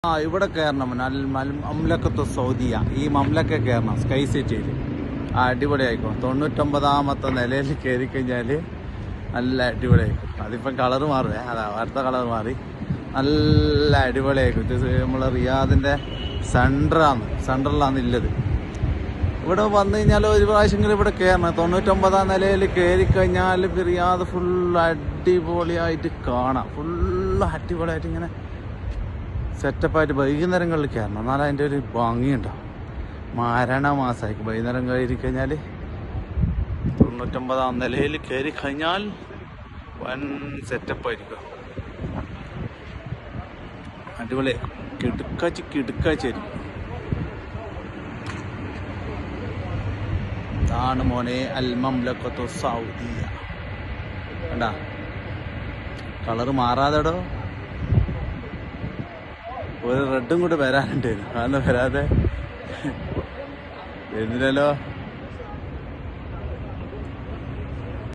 ഇവിടെ കയറണം. മംലക്കത്ത് സൗദിയ, ഈ മംലക്ക കയറണം സ്കൈ സിറ്റിയിൽ. അടിപൊളിയായിക്കോ. 99ാമത്തെ നിലയിൽ കയറി കഴിഞ്ഞാൽ നല്ല അടിപൊളിയായിരിക്കും. അതിപ്പം കളറ് മാറുവേ, അതാ അടുത്ത കളർ മാറി. നല്ല അടിപൊളിയായിരിക്കും. ഇത് നമ്മളെ റിയാദിൻ്റെ സെൻട്രലാണ് ഉള്ളത്. ഇവിടെ വന്നു കഴിഞ്ഞാൽ ഒരു പ്രാവശ്യമെങ്കിലും ഇവിടെ കയറണം. 99ാം നിലയിൽ കയറി കഴിഞ്ഞാൽ റിയാദ് ഫുള്ള് അടിപൊളിയായിട്ട് കാണാം. ഫുള്ള് അടിപൊളിയായിട്ട് ഇങ്ങനെ സെറ്റപ്പായിട്ട് വൈകുന്നേരങ്ങളിൽ കയറണം. എന്നാലും അതിൻ്റെ ഒരു ഭംഗിയുണ്ടാവും. മരണമാസമായിരിക്കും വൈകുന്നേരം കയറി കഴിഞ്ഞാൽ. 99ാം നിലയിൽ കയറി കഴിഞ്ഞാൽ വൻ സെറ്റപ്പായിരിക്കും. അടിപൊളിയായിരിക്കും. കിടുക്കാച്ചായിരിക്കും. ഇതാണ് മോനെ അൽ മംലക്കത്തു സൗദിയ. കണ്ടാ കളറ് മാറാതെടോ. ഒരു റെഡും കൂടെ വരാനുണ്ട്. അതൊന്നും വരാതെ വരുന്നില്ലല്ലോ.